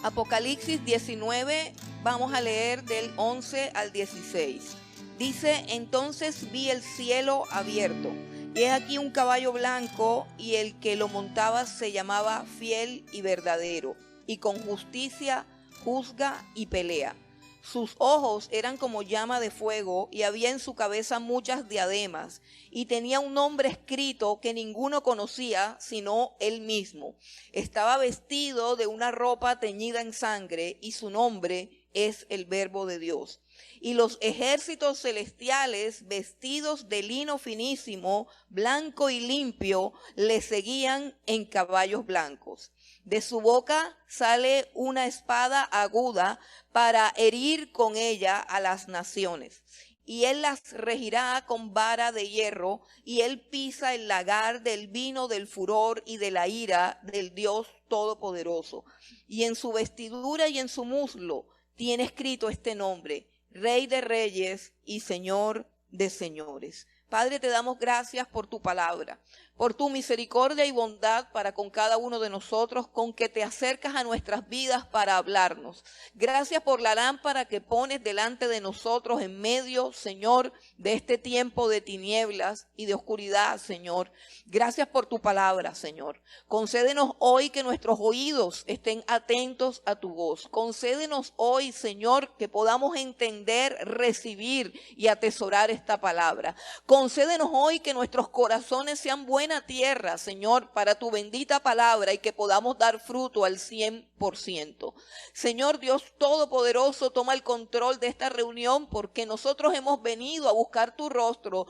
Apocalipsis 19, vamos a leer del 11 al 16. Dice: entonces vi el cielo abierto, y he aquí un caballo blanco, y el que lo montaba se llamaba Fiel y Verdadero, y con justicia juzga y pelea. Sus ojos eran como llama de fuego, y había en su cabeza muchas diademas, y tenía un nombre escrito que ninguno conocía sino él mismo. Estaba vestido de una ropa teñida en sangre, y su nombre es el Verbo de Dios. Y los ejércitos celestiales, vestidos de lino finísimo, blanco y limpio, le seguían en caballos blancos. De su boca sale una espada aguda para herir con ella a las naciones. Y él las regirá con vara de hierro, y él pisa el lagar del vino del furor y de la ira del Dios Todopoderoso. Y en su vestidura y en su muslo tiene escrito este nombre: Rey de Reyes y Señor de Señores. Padre, te damos gracias por tu palabra, por tu misericordia y bondad para con cada uno de nosotros, con que te acercas a nuestras vidas para hablarnos. Gracias por la lámpara que pones delante de nosotros en medio, Señor, de este tiempo de tinieblas y de oscuridad, Señor. Gracias por tu palabra, Señor. Concédenos hoy que nuestros oídos estén atentos a tu voz. Concédenos hoy, Señor, que podamos entender, recibir y atesorar esta palabra. Concédenos hoy que nuestros corazones sean buena tierra, Señor, para tu bendita palabra, y que podamos dar fruto al 100%. Señor Dios Todopoderoso, toma el control de esta reunión, porque nosotros hemos venido a buscar tu rostro,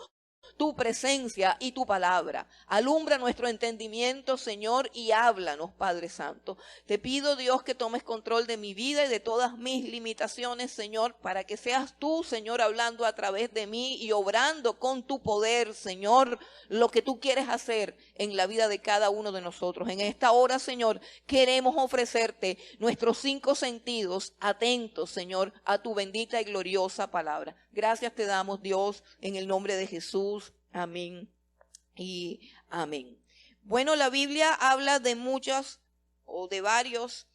tu presencia y tu palabra. Alumbra nuestro entendimiento, Señor, y háblanos, Padre Santo. Te pido, Dios, que tomes control de mi vida y de todas mis limitaciones, Señor, para que seas tú, Señor, hablando a través de mí y obrando con tu poder, Señor, lo que tú quieres hacer en la vida de cada uno de nosotros. En esta hora, Señor, queremos ofrecerte nuestros 5 sentidos, atentos, Señor, a tu bendita y gloriosa palabra. Gracias te damos, Dios, en el nombre de Jesús. Amén y amén. Bueno, la Biblia habla de muchos o de varios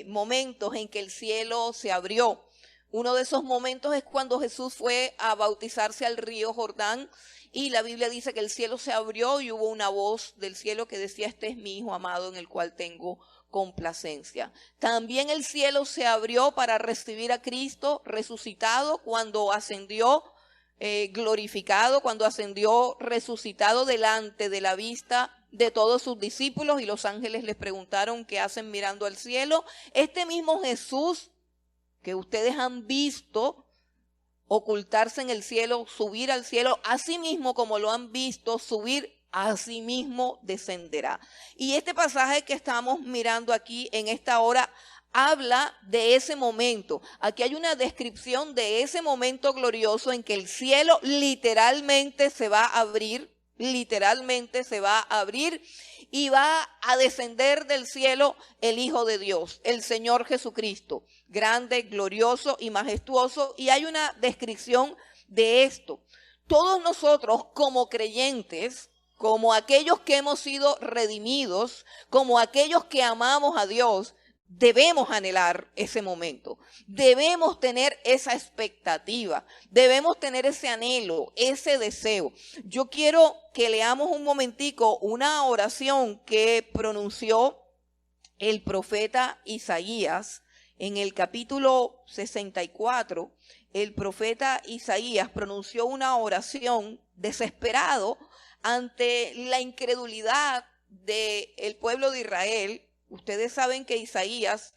momentos en que el cielo se abrió. Uno de esos momentos es cuando Jesús fue a bautizarse al río Jordán, y la Biblia dice que el cielo se abrió y hubo una voz del cielo que decía: este es mi Hijo amado en el cual tengo complacencia. También el cielo se abrió para recibir a Cristo resucitado cuando ascendió glorificado, cuando ascendió resucitado delante de la vista de todos sus discípulos, y los ángeles les preguntaron: ¿qué hacen mirando al cielo? Este mismo Jesús que ustedes han visto ocultarse en el cielo, subir al cielo, así mismo como lo han visto subir, así mismo descenderá. Y este pasaje que estamos mirando aquí en esta hora habla de ese momento. Aquí hay una descripción de ese momento glorioso en que el cielo literalmente se va a abrir, y va a descender del cielo el Hijo de Dios, el Señor Jesucristo, grande, glorioso y majestuoso. Y hay una descripción de esto. Todos nosotros como creyentes, como aquellos que hemos sido redimidos, como aquellos que amamos a Dios, debemos anhelar ese momento, debemos tener esa expectativa, debemos tener ese anhelo, ese deseo. Yo quiero que leamos un momentico una oración que pronunció el profeta Isaías en el capítulo 64. El profeta Isaías pronunció una oración desesperado ante la incredulidad del pueblo de Israel. Ustedes saben que Isaías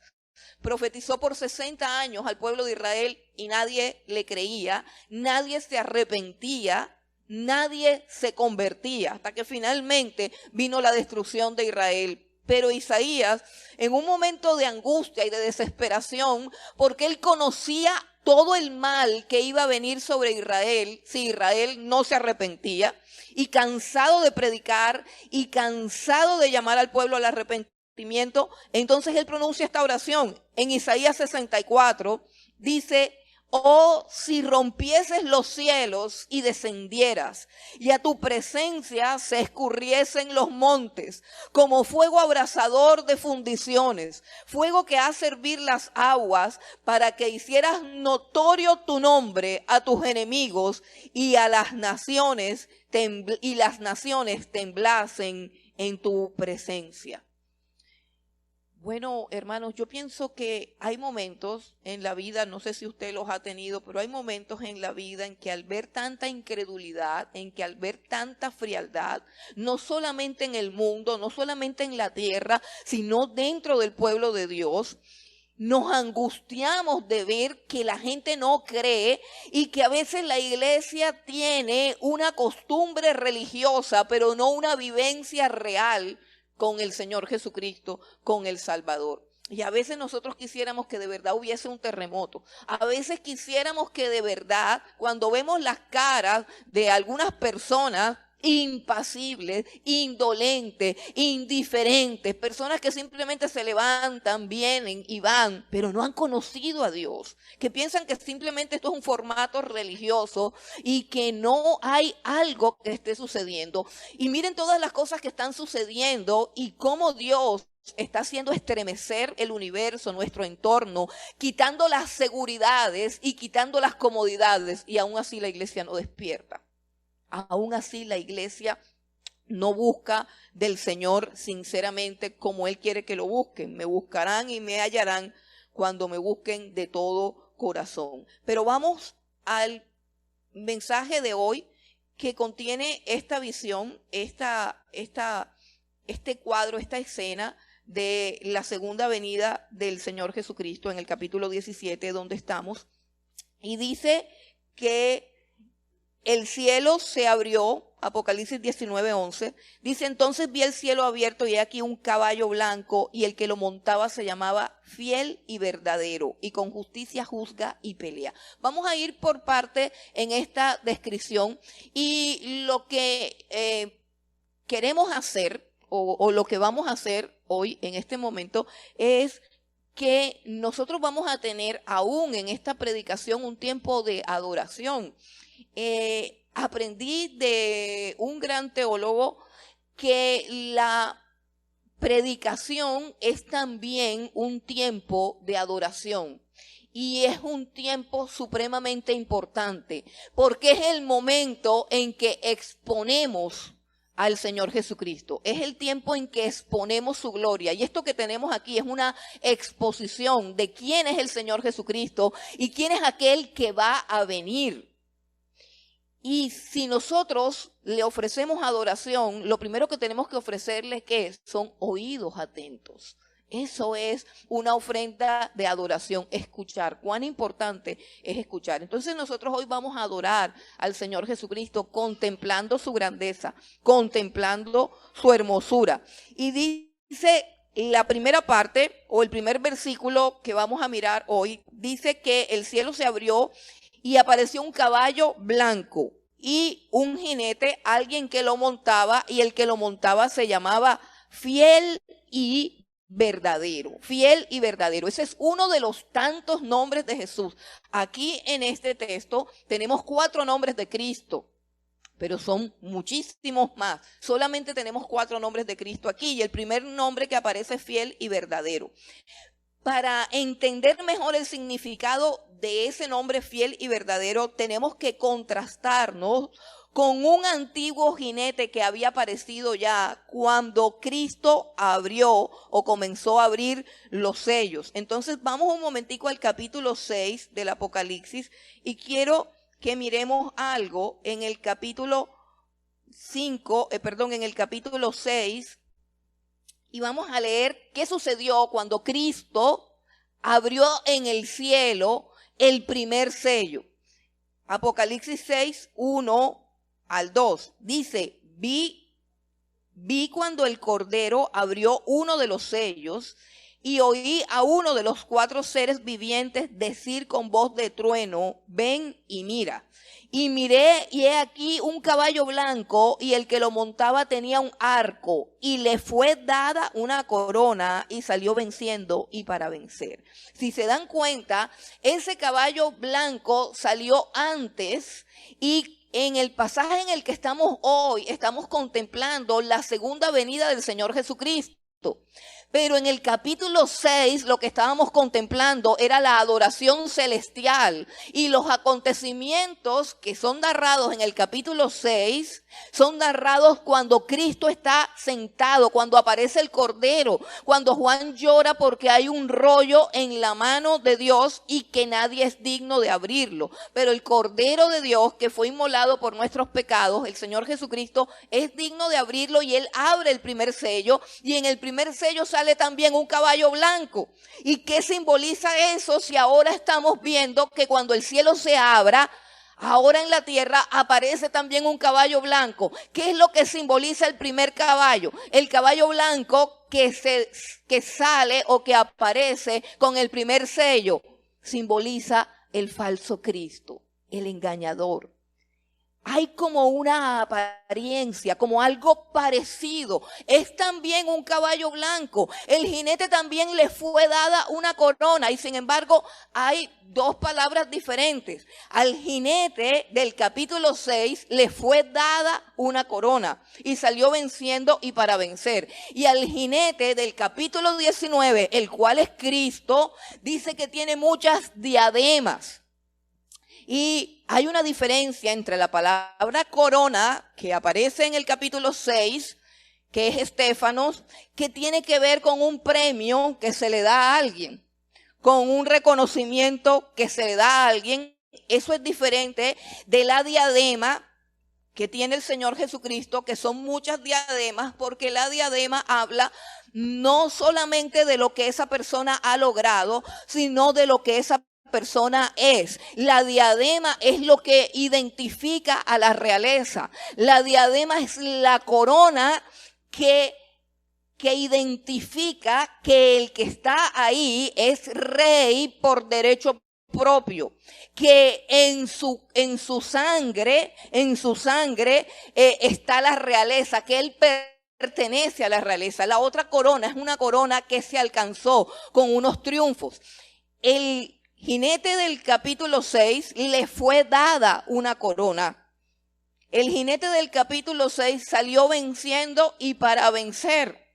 profetizó por 60 años al pueblo de Israel y nadie le creía, nadie se arrepentía, nadie se convertía, hasta que finalmente vino la destrucción de Israel. Pero Isaías, en un momento de angustia y de desesperación, porque él conocía todo el mal que iba a venir sobre Israel si Israel no se arrepentía, y cansado de predicar y cansado de llamar al pueblo al arrepentimiento, entonces él pronuncia esta oración. En Isaías 64 dice: oh, si rompieses los cielos y descendieras, y a tu presencia se escurriesen los montes, como fuego abrasador de fundiciones, fuego que hace hervir las aguas, para que hicieras notorio tu nombre a tus enemigos, y a las naciones temblasen en tu presencia. Bueno, hermanos, yo pienso que hay momentos en la vida, no sé si usted los ha tenido, pero hay momentos en la vida en que al ver tanta incredulidad, en que al ver tanta frialdad, no solamente en el mundo, no solamente en la tierra, sino dentro del pueblo de Dios, nos angustiamos de ver que la gente no cree y que a veces la iglesia tiene una costumbre religiosa, pero no una vivencia real con el Señor Jesucristo, con el Salvador. Y a veces nosotros quisiéramos que de verdad hubiese un terremoto. A veces quisiéramos que de verdad, cuando vemos las caras de algunas personas impasibles, indolentes, indiferentes, personas que simplemente se levantan, vienen y van, pero no han conocido a Dios, que piensan que simplemente esto es un formato religioso y que no hay algo que esté sucediendo. Y miren todas las cosas que están sucediendo y cómo Dios está haciendo estremecer el universo, nuestro entorno, quitando las seguridades y quitando las comodidades, y aún así la iglesia no despierta. Aún así la iglesia no busca del Señor sinceramente como Él quiere que lo busquen. Me buscarán y me hallarán cuando me busquen de todo corazón. Pero vamos al mensaje de hoy, que contiene esta visión, este cuadro, esta escena de la segunda venida del Señor Jesucristo en el capítulo 17 donde estamos. Y dice que el cielo se abrió, Apocalipsis 19:11, dice: entonces vi el cielo abierto y he aquí un caballo blanco, y el que lo montaba se llamaba Fiel y Verdadero, y con justicia juzga y pelea. Vamos a ir por parte en esta descripción, y lo que queremos hacer, o lo que vamos a hacer hoy en este momento, es que nosotros vamos a tener aún en esta predicación un tiempo de adoración. Aprendí de un gran teólogo que la predicación es también un tiempo de adoración, y es un tiempo supremamente importante porque es el momento en que exponemos al Señor Jesucristo. Es el tiempo en que exponemos su gloria, y esto que tenemos aquí es una exposición de quién es el Señor Jesucristo y quién es aquel que va a venir. Y si nosotros le ofrecemos adoración, lo primero que tenemos que ofrecerle, ¿qué son? Oídos atentos. Eso es una ofrenda de adoración, escuchar. Cuán importante es escuchar. Entonces nosotros hoy vamos a adorar al Señor Jesucristo contemplando su grandeza, contemplando su hermosura. Y dice la primera parte, o el primer versículo que vamos a mirar hoy, dice que el cielo se abrió y apareció un caballo blanco y un jinete, alguien que lo montaba, y el que lo montaba se llamaba Fiel y Verdadero. Fiel y Verdadero. Ese es uno de los tantos nombres de Jesús. Aquí en este texto tenemos 4 nombres de Cristo, pero son muchísimos más. Solamente tenemos 4 nombres de Cristo aquí, y el primer nombre que aparece es Fiel y Verdadero. Para entender mejor el significado de ese nombre Fiel y Verdadero, tenemos que contrastarnos con un antiguo jinete que había aparecido ya cuando Cristo abrió o comenzó a abrir los sellos. Entonces vamos un momentico al capítulo 6 del Apocalipsis, y quiero que miremos algo en el capítulo 6, y vamos a leer qué sucedió cuando Cristo abrió en el cielo el primer sello. Apocalipsis 6, 1 al 2. Dice: vi cuando el Cordero abrió uno de los sellos, y oí a uno de los 4 seres vivientes decir con voz de trueno: ven y mira. Y miré, y he aquí un caballo blanco, y el que lo montaba tenía un arco, y le fue dada una corona, y salió venciendo y para vencer. Si se dan cuenta, ese caballo blanco salió antes, y en el pasaje en el que estamos hoy, estamos contemplando la segunda venida del Señor Jesucristo. Pero en el capítulo 6 lo que estábamos contemplando era la adoración celestial, y los acontecimientos que son narrados en el capítulo 6 son narrados cuando Cristo está sentado, cuando aparece el Cordero, cuando Juan llora porque hay un rollo en la mano de Dios y que nadie es digno de abrirlo. Pero el Cordero de Dios, que fue inmolado por nuestros pecados, el Señor Jesucristo, es digno de abrirlo, y Él abre el primer sello, y en el primer sello sale también un caballo blanco. ¿Y qué simboliza eso si ahora estamos viendo que cuando el cielo se abra, ahora en la tierra aparece también un caballo blanco? ¿Qué es lo que simboliza el primer caballo? El caballo blanco que sale o que aparece con el primer sello simboliza el falso Cristo, el engañador. Hay como una apariencia, como algo parecido. Es también un caballo blanco. El jinete también le fue dada una corona, y sin embargo hay 2 palabras diferentes. Al jinete del capítulo 6 le fue dada una corona y salió venciendo y para vencer. Y al jinete del capítulo 19, el cual es Cristo, dice que tiene muchas diademas. Y hay una diferencia entre la palabra corona, que aparece en el capítulo 6, que es Estéfanos, que tiene que ver con un premio que se le da a alguien, con un reconocimiento que se le da a alguien. Eso es diferente de la diadema que tiene el Señor Jesucristo, que son muchas diademas, porque la diadema habla no solamente de lo que esa persona ha logrado, sino de lo que esa persona es. La diadema es lo que identifica a la realeza. La diadema es la corona que identifica que el que está ahí es rey por derecho propio, que en su sangre está la realeza, que él pertenece a la realeza. La otra corona es una corona que se alcanzó con unos triunfos. El jinete del capítulo 6 le fue dada una corona. El jinete del capítulo 6 salió venciendo y para vencer.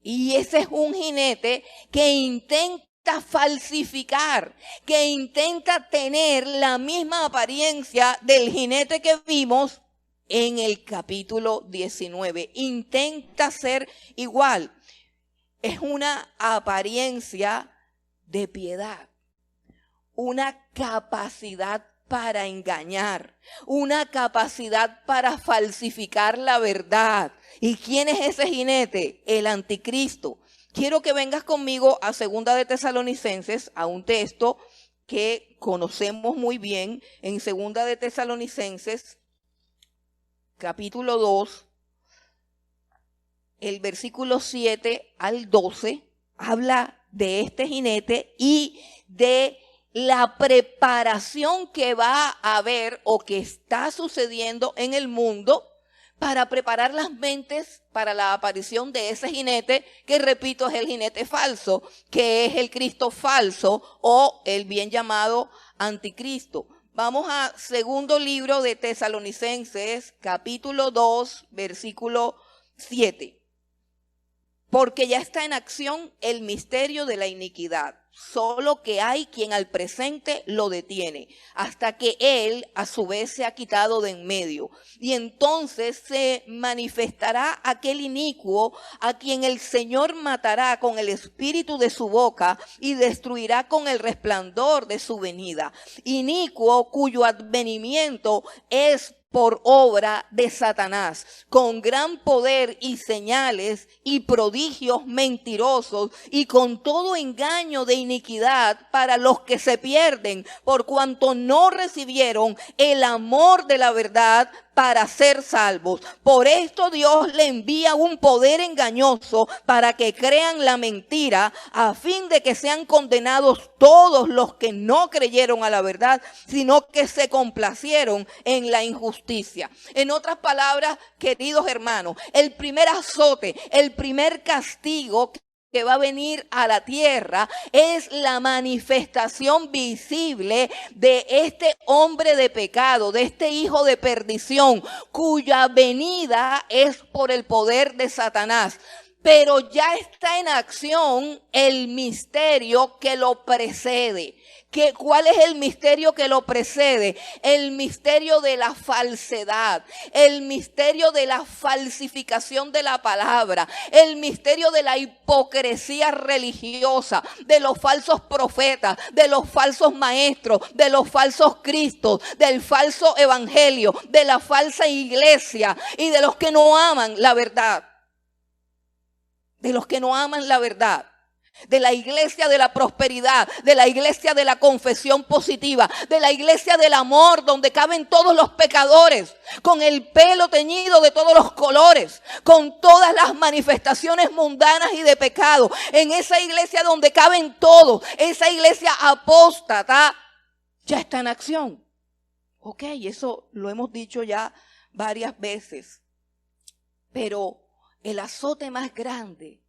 Y ese es un jinete que intenta falsificar, que intenta tener la misma apariencia del jinete que vimos en el capítulo 19. Intenta ser igual. Es una apariencia de piedad, una capacidad para engañar, una capacidad para falsificar la verdad. ¿Y quién es ese jinete? El anticristo. Quiero que vengas conmigo a 2 de Tesalonicenses, a un texto que conocemos muy bien. En 2 de Tesalonicenses, capítulo 2, el versículo 7 al 12, habla de este jinete y de la preparación que va a haber o que está sucediendo en el mundo para preparar las mentes para la aparición de ese jinete, que repito es el jinete falso, que es el Cristo falso o el bien llamado anticristo. Vamos a 2 libro de Tesalonicenses, capítulo 2, versículo 7. Porque ya está en acción el misterio de la iniquidad, solo que hay quien al presente lo detiene, hasta que él a su vez se ha quitado de en medio. Y entonces se manifestará aquel inicuo a quien el Señor matará con el espíritu de su boca y destruirá con el resplandor de su venida. Inicuo cuyo advenimiento es por obra de Satanás, con gran poder y señales y prodigios mentirosos y con todo engaño de iniquidad para los que se pierden, por cuanto no recibieron el amor de la verdad para ser salvos. Por esto Dios le envía un poder engañoso para que crean la mentira, a fin de que sean condenados todos los que no creyeron a la verdad, sino que se complacieron en la injusticia. En otras palabras, queridos hermanos, el primer azote, el primer castigo que va a venir a la tierra es la manifestación visible de este hombre de pecado, de este hijo de perdición, cuya venida es por el poder de Satanás. Pero ya está en acción el misterio que lo precede. ¿Cuál es el misterio que lo precede? El misterio de la falsedad, el misterio de la falsificación de la palabra, el misterio de la hipocresía religiosa, de los falsos profetas, de los falsos maestros, de los falsos cristos, del falso evangelio, de la falsa iglesia y de los que no aman la verdad. De los que no aman la verdad. De la iglesia de la prosperidad, de la iglesia de la confesión positiva, de la iglesia del amor, donde caben todos los pecadores, con el pelo teñido de todos los colores, con todas las manifestaciones mundanas y de pecado. En esa iglesia donde caben todos, esa iglesia apóstata ya está en acción. Ok, eso lo hemos dicho ya varias veces. Pero el azote más grande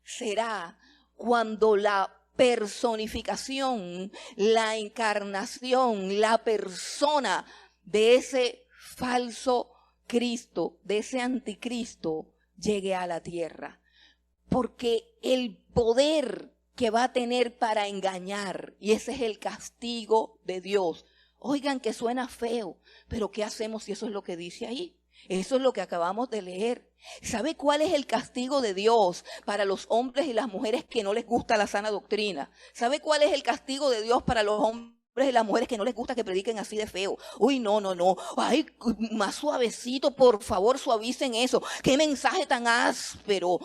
será cuando la personificación, la encarnación, la persona de ese falso Cristo, de ese anticristo, llegue a la tierra. Porque el poder que va a tener para engañar, y ese es el castigo de Dios. Oigan que suena feo, pero ¿qué hacemos si eso es lo que dice ahí? Eso es lo que acabamos de leer. ¿Sabe cuál es el castigo de Dios para los hombres y las mujeres que no les gusta la sana doctrina? ¿Sabe cuál es el castigo de Dios para los hombres y las mujeres que no les gusta que prediquen así de feo? Uy, no. Ay, más suavecito, por favor, suavicen eso. ¿Qué mensaje tan áspero?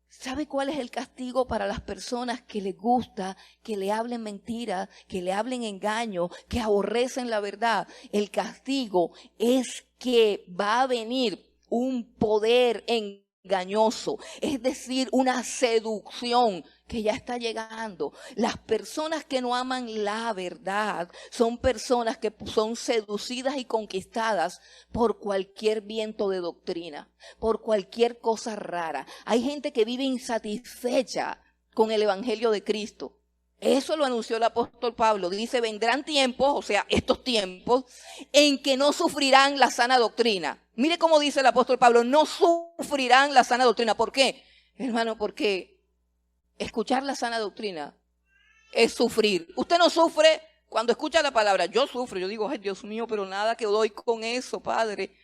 ¿Sabe cuál es el castigo para las personas que les gusta que le hablen mentira, que le hablen engaño, que aborrecen la verdad? El castigo es que va a venir un poder engañoso, es decir, una seducción que ya está llegando. Las personas que no aman la verdad son personas que son seducidas y conquistadas por cualquier viento de doctrina, por cualquier cosa rara. Hay gente que vive insatisfecha con el evangelio de Cristo. Eso lo anunció el apóstol Pablo. Dice, vendrán tiempos, o sea, estos tiempos, en que no sufrirán la sana doctrina. Mire cómo dice el apóstol Pablo, no sufrirán la sana doctrina. ¿Por qué? Hermano, porque escuchar la sana doctrina es sufrir. Usted no sufre cuando escucha la palabra. Yo sufro, yo digo, ay Dios mío, pero nada que doy con eso, Padre.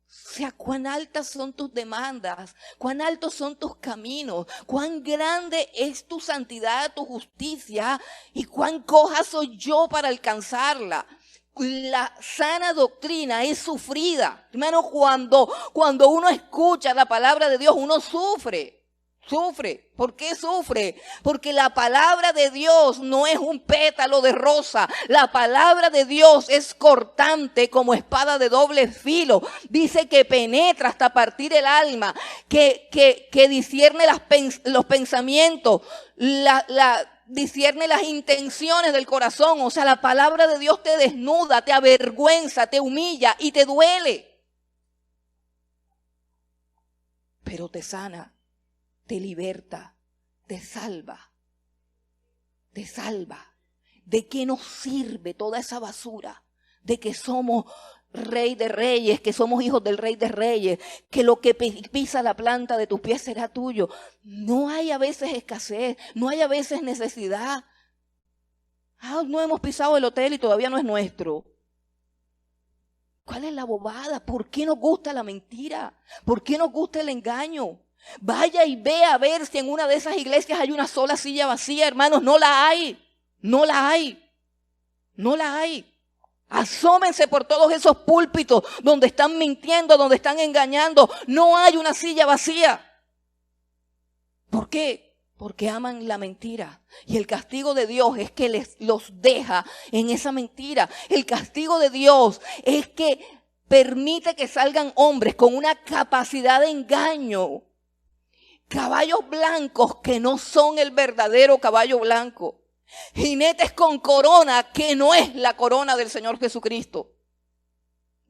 O sea, cuán altas son tus demandas, cuán altos son tus caminos, cuán grande es tu santidad, tu justicia y cuán coja soy yo para alcanzarla. La sana doctrina es sufrida. Hermano, cuando uno escucha la palabra de Dios, uno sufre. Sufre. ¿Por qué sufre? Porque la palabra de Dios no es un pétalo de rosa. La palabra de Dios es cortante como espada de doble filo. Dice que penetra hasta partir el alma, que discierne los pensamientos, discierne las intenciones del corazón. O sea, la palabra de Dios te desnuda, te avergüenza, te humilla y te duele. Pero te sana. Te liberta, te salva, te salva. ¿De qué nos sirve toda esa basura? De que somos rey de reyes, que somos hijos del rey de reyes, que lo que pisa la planta de tus pies será tuyo. No hay a veces escasez, no hay a veces necesidad. No hemos pisado el hotel y todavía no es nuestro. ¿Cuál es la bobada? ¿Por qué nos gusta la mentira? ¿Por qué nos gusta el engaño? Vaya y ve a ver si en una de esas iglesias hay una sola silla vacía, hermanos. No la hay, no la hay, no la hay. Asómense por todos esos púlpitos donde están mintiendo, donde están engañando. No hay una silla vacía. ¿Por qué? porque aman la mentira. Y el castigo de Dios es que los deja en esa mentira. El castigo de Dios es que permite que salgan hombres con una capacidad de engaño. Caballos blancos que no son el verdadero caballo blanco. Jinetes con corona que no es la corona del Señor Jesucristo.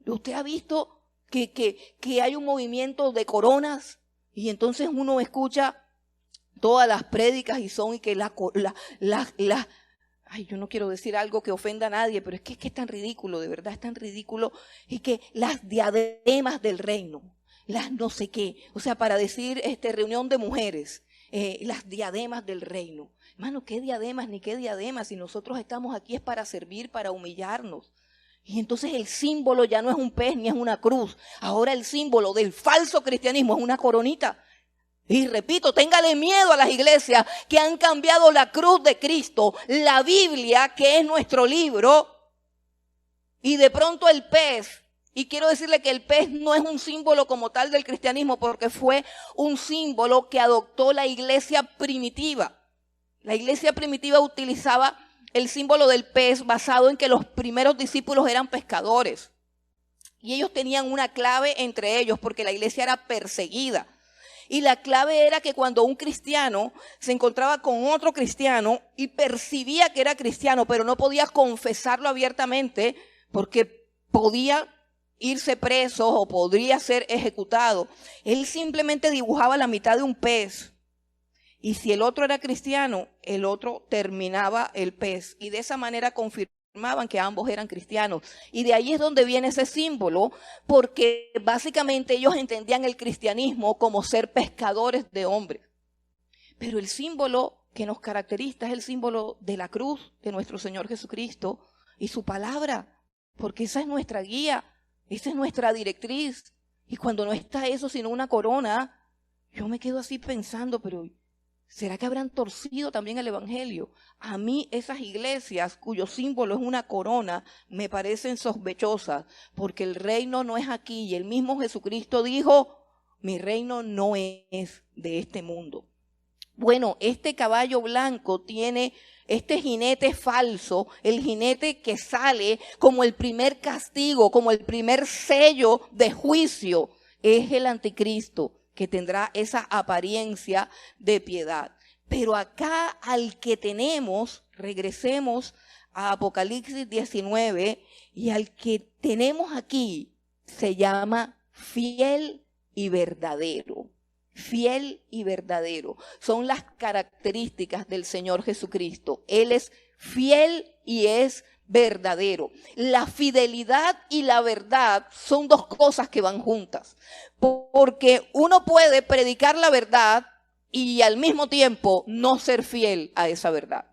¿Usted ha visto que hay un movimiento de coronas? Y entonces uno escucha todas las prédicas y son y que ay, yo no quiero decir algo que ofenda a nadie, pero es que es tan ridículo, de verdad es tan ridículo. Y que las diademas del reino, las no sé qué, o sea, para decir reunión de mujeres, las diademas del reino. Hermano, ¿qué diademas ni qué diademas? Si nosotros estamos aquí es para servir, para humillarnos. Y entonces el símbolo ya no es un pez ni es una cruz. Ahora el símbolo del falso cristianismo es una coronita. Y repito, téngale miedo a las iglesias que han cambiado la cruz de Cristo, la Biblia, que es nuestro libro, y de pronto el pez. Y quiero decirle que el pez no es un símbolo como tal del cristianismo, porque fue un símbolo que adoptó la iglesia primitiva. La iglesia primitiva utilizaba el símbolo del pez basado en que los primeros discípulos eran pescadores. Y ellos tenían una clave entre ellos porque la iglesia era perseguida. Y la clave era que cuando un cristiano se encontraba con otro cristiano y percibía que era cristiano, pero no podía confesarlo abiertamente porque podía irse preso o podría ser ejecutado, él simplemente dibujaba la mitad de un pez. Y si el otro era cristiano, el otro terminaba el pez. Y de esa manera confirmaban que ambos eran cristianos. Y de ahí es donde viene ese símbolo, porque básicamente ellos entendían el cristianismo como ser pescadores de hombres. Pero el símbolo que nos caracteriza es el símbolo de la cruz de nuestro Señor Jesucristo y su palabra, porque esa es nuestra guía, esa es nuestra directriz. Y cuando no está eso sino una corona, yo me quedo así pensando, pero ¿será que habrán torcido también el evangelio? A mí esas iglesias cuyo símbolo es una corona me parecen sospechosas, porque el reino no es aquí. Y el mismo Jesucristo dijo, mi reino no es de este mundo. Bueno, este caballo blanco tiene este jinete falso, el jinete que sale como el primer castigo, como el primer sello de juicio, es el anticristo, que tendrá esa apariencia de piedad. Pero acá al que tenemos, regresemos a Apocalipsis 19, y al que tenemos aquí se llama fiel y verdadero. Fiel y verdadero. Son las características del Señor Jesucristo. Él es fiel y es verdadero. La fidelidad y la verdad son dos cosas que van juntas, porque uno puede predicar la verdad y al mismo tiempo no ser fiel a esa verdad.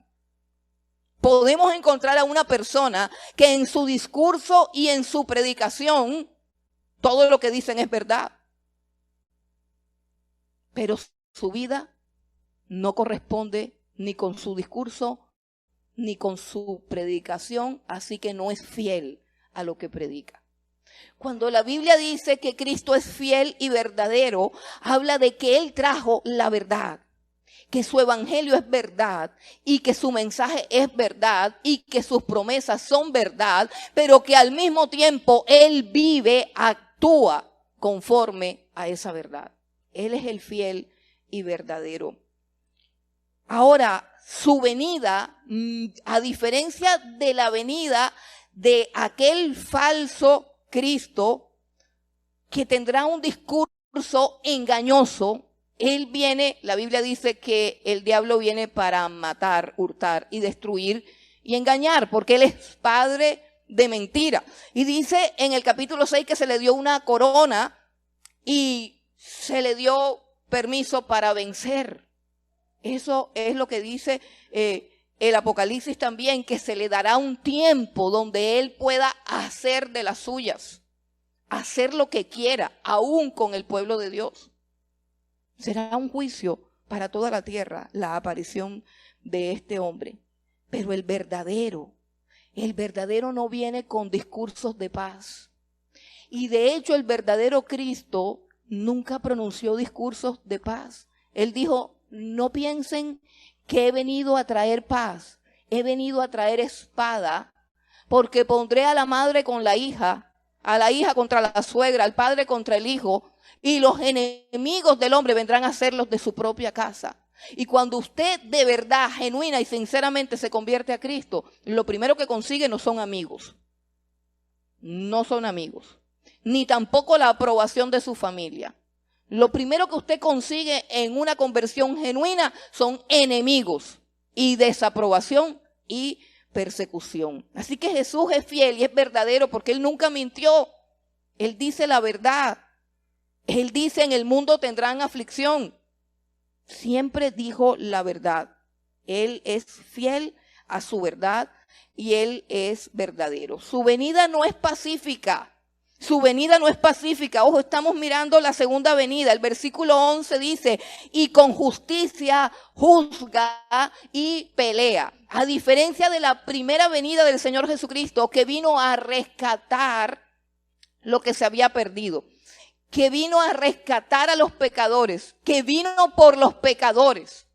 Podemos encontrar a una persona que en su discurso y en su predicación todo lo que dicen es verdad, pero su vida no corresponde ni con su discurso ni con su predicación, así que no es fiel a lo que predica. Cuando la Biblia dice que Cristo es fiel y verdadero, habla de que Él trajo la verdad, que su evangelio es verdad y que su mensaje es verdad y que sus promesas son verdad, pero que al mismo tiempo Él vive, actúa conforme a esa verdad. Él es el fiel y verdadero. Ahora, su venida, a diferencia de la venida de aquel falso Cristo que tendrá un discurso engañoso, él viene, la Biblia dice que el diablo viene para matar, hurtar y destruir y engañar, porque él es padre de mentira. Y dice en el capítulo 6 que se le dio una corona y se le dio permiso para vencer. Eso es lo que dice el Apocalipsis también, que se le dará un tiempo donde él pueda hacer de las suyas, hacer lo que quiera, aún con el pueblo de Dios. Será un juicio para toda la tierra la aparición de este hombre. Pero el verdadero no viene con discursos de paz. Y de hecho el verdadero Cristo nunca pronunció discursos de paz. Él dijo, no piensen que he venido a traer paz, he venido a traer espada, porque pondré a la madre con la hija, a la hija contra la suegra, al padre contra el hijo, y los enemigos del hombre vendrán a ser los de su propia casa. Y cuando usted de verdad, genuina y sinceramente se convierte a Cristo, lo primero que consigue no son amigos. No son amigos. Ni tampoco la aprobación de su familia. Lo primero que usted consigue en una conversión genuina son enemigos y desaprobación y persecución. Así que Jesús es fiel y es verdadero porque Él nunca mintió. Él dice la verdad. Él dice: en el mundo tendrán aflicción. Siempre dijo la verdad. Él es fiel a su verdad y Él es verdadero. Su venida no es pacífica. Su venida no es pacífica. Ojo, estamos mirando la segunda venida. El versículo 11 dice: y con justicia juzga y pelea. A diferencia de la primera venida del Señor Jesucristo, que vino a rescatar lo que se había perdido, que vino a rescatar a los pecadores, que vino por los pecadores.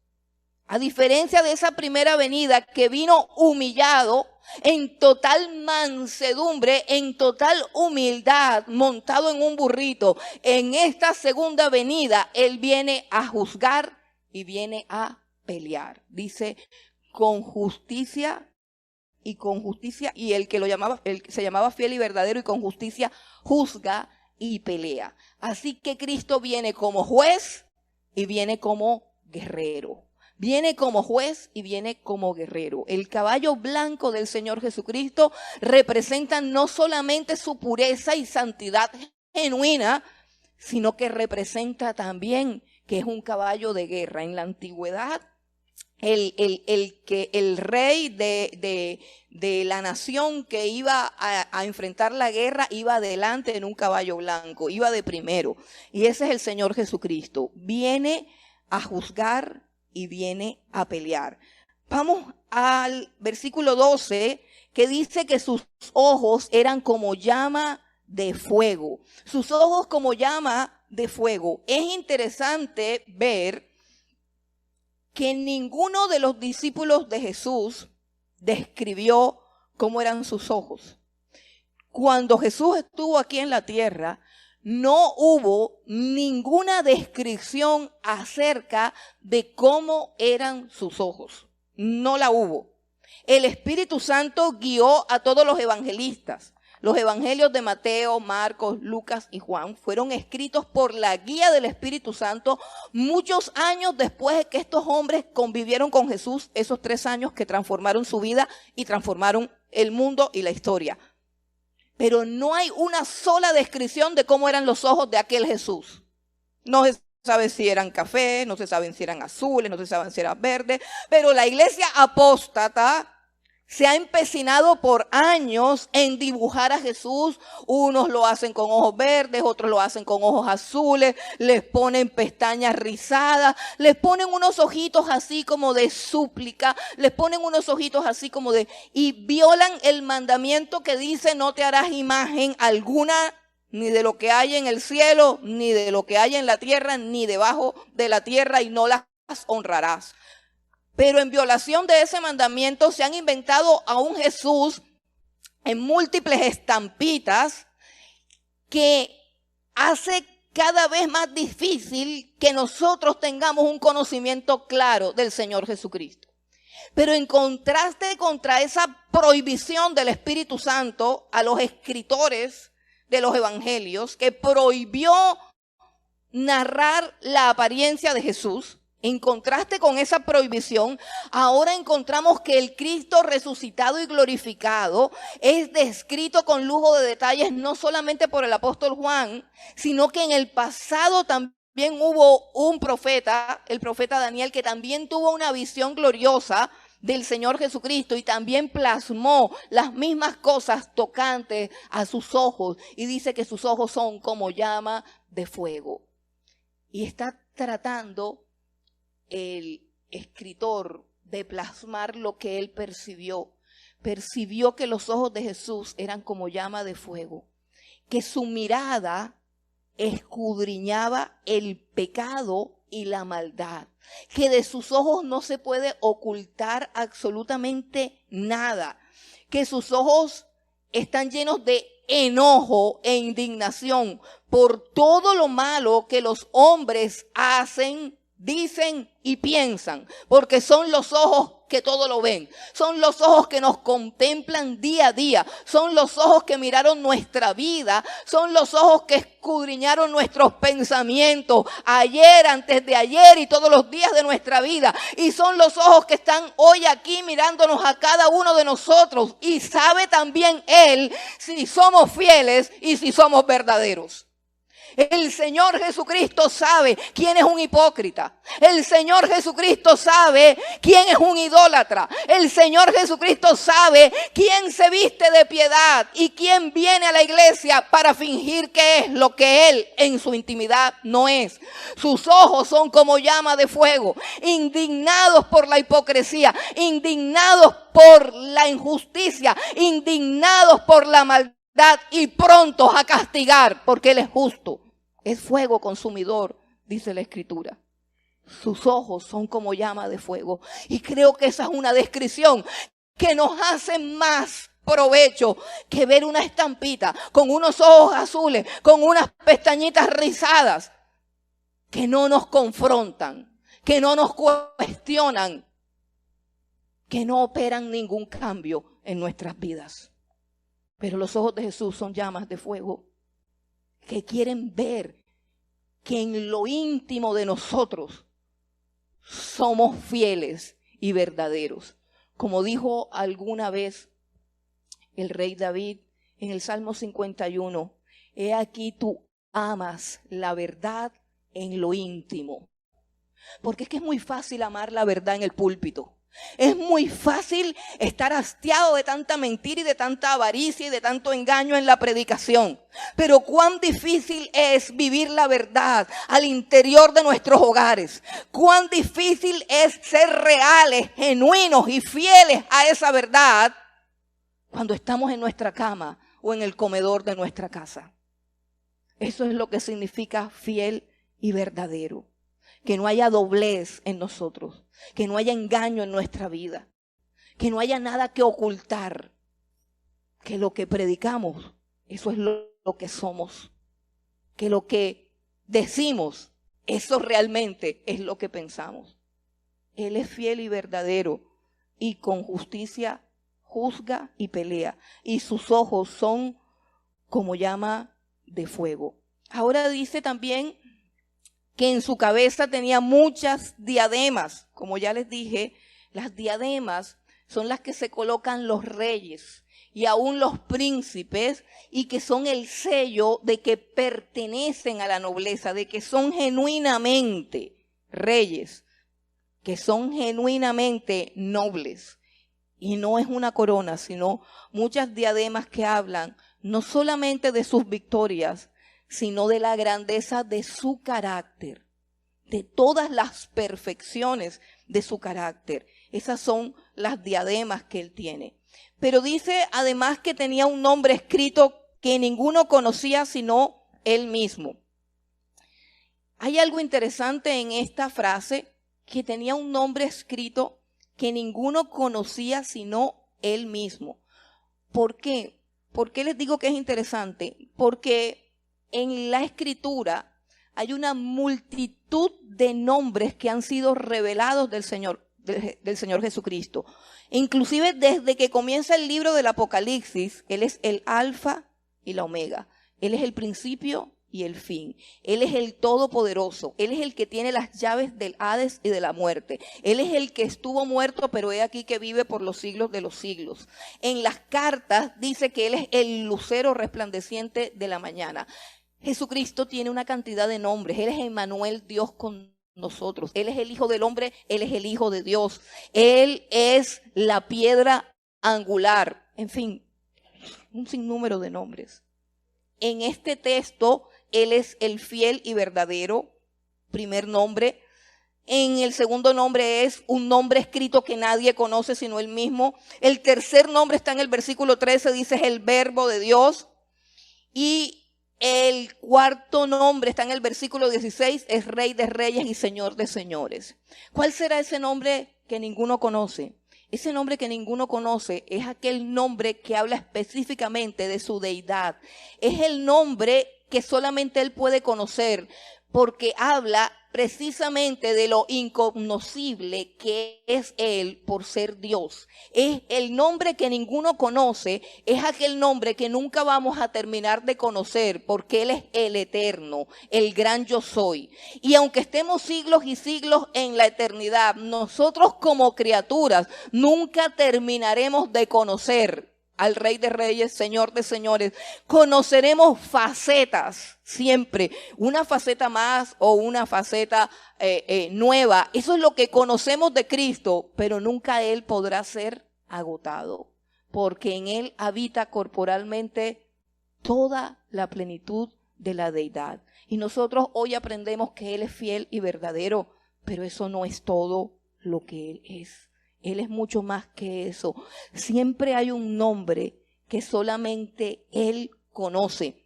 A diferencia de esa primera venida, que vino humillado, en total mansedumbre, en total humildad, montado en un burrito, en esta segunda venida, Él viene a juzgar y viene a pelear. Dice: con justicia, y el que se llamaba fiel y verdadero, y con justicia juzga y pelea. Así que Cristo viene como juez y viene como guerrero. Viene como juez y viene como guerrero. El caballo blanco del Señor Jesucristo representa no solamente su pureza y santidad genuina, sino que representa también que es un caballo de guerra. En la antigüedad, el rey de la nación que iba a enfrentar la guerra iba adelante en un caballo blanco, iba de primero. Y ese es el Señor Jesucristo. Viene a juzgar y viene a pelear. Vamos al versículo 12, que dice que sus ojos eran como llama de fuego. Sus ojos como llama de fuego. Es interesante ver que ninguno de los discípulos de Jesús describió cómo eran sus ojos. Cuando Jesús estuvo aquí en la tierra, no hubo ninguna descripción acerca de cómo eran sus ojos. No la hubo. El Espíritu Santo guió a todos los evangelistas. Los evangelios de Mateo, Marcos, Lucas y Juan fueron escritos por la guía del Espíritu Santo muchos años después de que estos hombres convivieron con Jesús, esos 3 años que transformaron su vida y transformaron el mundo y la historia. Pero no hay una sola descripción de cómo eran los ojos de aquel Jesús. No se sabe si eran café, no se sabe si eran azules, no se sabe si eran verdes, pero la iglesia apóstata se ha empecinado por años en dibujar a Jesús. Unos lo hacen con ojos verdes, otros lo hacen con ojos azules, les ponen pestañas rizadas, les ponen unos ojitos así como de súplica, les ponen unos ojitos así como de... y violan el mandamiento que dice: no te harás imagen alguna, ni de lo que hay en el cielo, ni de lo que hay en la tierra, ni debajo de la tierra, y no las honrarás. Pero en violación de ese mandamiento se han inventado a un Jesús en múltiples estampitas que hace cada vez más difícil que nosotros tengamos un conocimiento claro del Señor Jesucristo. Pero en contraste contra esa prohibición del Espíritu Santo a los escritores de los evangelios, que prohibió narrar la apariencia de Jesús, en contraste con esa prohibición, ahora encontramos que el Cristo resucitado y glorificado es descrito con lujo de detalles no solamente por el apóstol Juan, sino que en el pasado también hubo un profeta, el profeta Daniel, que también tuvo una visión gloriosa del Señor Jesucristo y también plasmó las mismas cosas tocantes a sus ojos, y dice que sus ojos son como llama de fuego. Y está tratando el escritor de plasmar lo que él percibió. Percibió que los ojos de Jesús eran como llama de fuego, que su mirada escudriñaba el pecado y la maldad, que de sus ojos no se puede ocultar absolutamente nada, que sus ojos están llenos de enojo e indignación por todo lo malo que los hombres hacen, dicen y piensan, porque son los ojos que todo lo ven, son los ojos que nos contemplan día a día, son los ojos que miraron nuestra vida, son los ojos que escudriñaron nuestros pensamientos ayer, antes de ayer y todos los días de nuestra vida, y son los ojos que están hoy aquí mirándonos a cada uno de nosotros, y sabe también Él si somos fieles y si somos verdaderos. El Señor Jesucristo sabe quién es un hipócrita. El Señor Jesucristo sabe quién es un idólatra. El Señor Jesucristo sabe quién se viste de piedad y quién viene a la iglesia para fingir que es lo que Él en su intimidad no es. Sus ojos son como llama de fuego, indignados por la hipocresía, indignados por la injusticia, indignados por la maldad y prontos a castigar porque Él es justo. Es fuego consumidor, dice la Escritura. Sus ojos son como llama de fuego. Y creo que esa es una descripción que nos hace más provecho que ver una estampita con unos ojos azules, con unas pestañitas rizadas, que no nos confrontan, que no nos cuestionan, que no operan ningún cambio en nuestras vidas. Pero los ojos de Jesús son llamas de fuego, que quieren ver que en lo íntimo de nosotros somos fieles y verdaderos. Como dijo alguna vez el rey David en el Salmo 51, he aquí tú amas la verdad en lo íntimo. Porque es que es muy fácil amar la verdad en el púlpito. Es muy fácil estar hastiado de tanta mentira y de tanta avaricia y de tanto engaño en la predicación. Pero cuán difícil es vivir la verdad al interior de nuestros hogares. Cuán difícil es ser reales, genuinos y fieles a esa verdad cuando estamos en nuestra cama o en el comedor de nuestra casa. Eso es lo que significa fiel y verdadero. Que no haya doblez en nosotros, que no haya engaño en nuestra vida, que no haya nada que ocultar, que lo que predicamos, eso es lo que somos, que lo que decimos, eso realmente es lo que pensamos. Él es fiel y verdadero y con justicia juzga y pelea, y sus ojos son como llama de fuego. Ahora dice también que en su cabeza tenía muchas diademas. Como ya les dije, las diademas son las que se colocan los reyes y aún los príncipes, y que son el sello de que pertenecen a la nobleza, de que son genuinamente reyes, que son genuinamente nobles. Y no es una corona, sino muchas diademas que hablan no solamente de sus victorias, sino de la grandeza de su carácter, de todas las perfecciones de su carácter. Esas son las diademas que él tiene. Pero dice además que tenía un nombre escrito que ninguno conocía sino él mismo. Hay algo interesante en esta frase, que tenía un nombre escrito que ninguno conocía sino él mismo. ¿Por qué? ¿Por qué les digo que es interesante? Porque en la Escritura hay una multitud de nombres que han sido revelados del Señor Jesucristo. Inclusive desde que comienza el libro del Apocalipsis, Él es el Alfa y la Omega. Él es el principio y el fin. Él es el Todopoderoso. Él es el que tiene las llaves del Hades y de la muerte. Él es el que estuvo muerto, pero he aquí que vive por los siglos de los siglos. En las cartas dice que Él es el lucero resplandeciente de la mañana. Jesucristo tiene una cantidad de nombres. Él es Emmanuel, Dios con nosotros. Él es el Hijo del Hombre, Él es el Hijo de Dios. Él es la piedra angular. En fin, un sinnúmero de nombres. En este texto, Él es el fiel y verdadero, primer nombre. En el segundo nombre es un nombre escrito que nadie conoce sino Él mismo. El tercer nombre está en el versículo 13, dice es el Verbo de Dios. Y El cuarto nombre está en el versículo 16, es Rey de Reyes y Señor de Señores. ¿Cuál será ese nombre que ninguno conoce? Ese nombre que ninguno conoce es aquel nombre que habla específicamente de su deidad. Es el nombre que solamente Él puede conocer, porque habla precisamente de lo incognoscible que es Él por ser Dios. Es el nombre que ninguno conoce, es aquel nombre que nunca vamos a terminar de conocer, porque Él es el eterno, el gran yo soy. Y aunque estemos siglos y siglos en la eternidad, nosotros como criaturas nunca terminaremos de conocer al Rey de Reyes, Señor de Señores. Conoceremos facetas siempre, una faceta más o una faceta nueva. Eso es lo que conocemos de Cristo, pero nunca Él podrá ser agotado, porque en Él habita corporalmente toda la plenitud de la deidad. Y nosotros hoy aprendemos que Él es fiel y verdadero, pero eso no es todo lo que Él es. Él es mucho más que eso. Siempre hay un nombre que solamente Él conoce.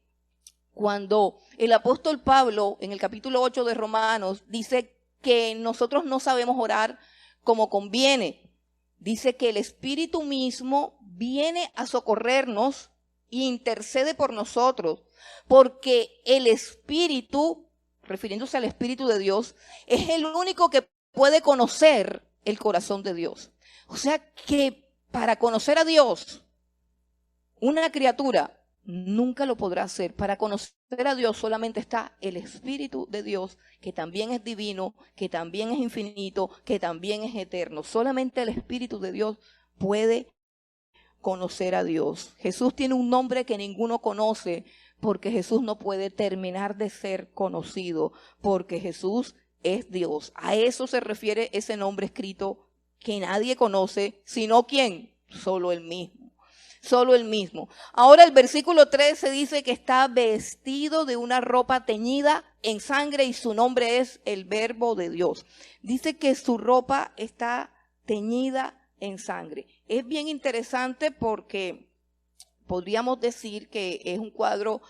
Cuando el apóstol Pablo, en el capítulo 8 de Romanos, dice que nosotros no sabemos orar como conviene. Dice que el Espíritu mismo viene a socorrernos e intercede por nosotros. Porque el Espíritu, refiriéndose al Espíritu de Dios, es el único que puede conocer el corazón de Dios. O sea que para conocer a Dios, una criatura nunca lo podrá hacer. Para conocer a Dios solamente está el Espíritu de Dios, que también es divino, que también es infinito, que también es eterno. Solamente el Espíritu de Dios puede conocer a Dios. Jesús tiene un nombre que ninguno conoce, porque Jesús no puede terminar de ser conocido, porque Jesús es Dios. A eso se refiere ese nombre escrito que nadie conoce, sino ¿quién? Solo Él mismo. Solo Él mismo. Ahora el versículo 13 dice que está vestido de una ropa teñida en sangre y su nombre es el Verbo de Dios. Dice que su ropa está teñida en sangre. Es bien interesante porque podríamos decir que es un cuadro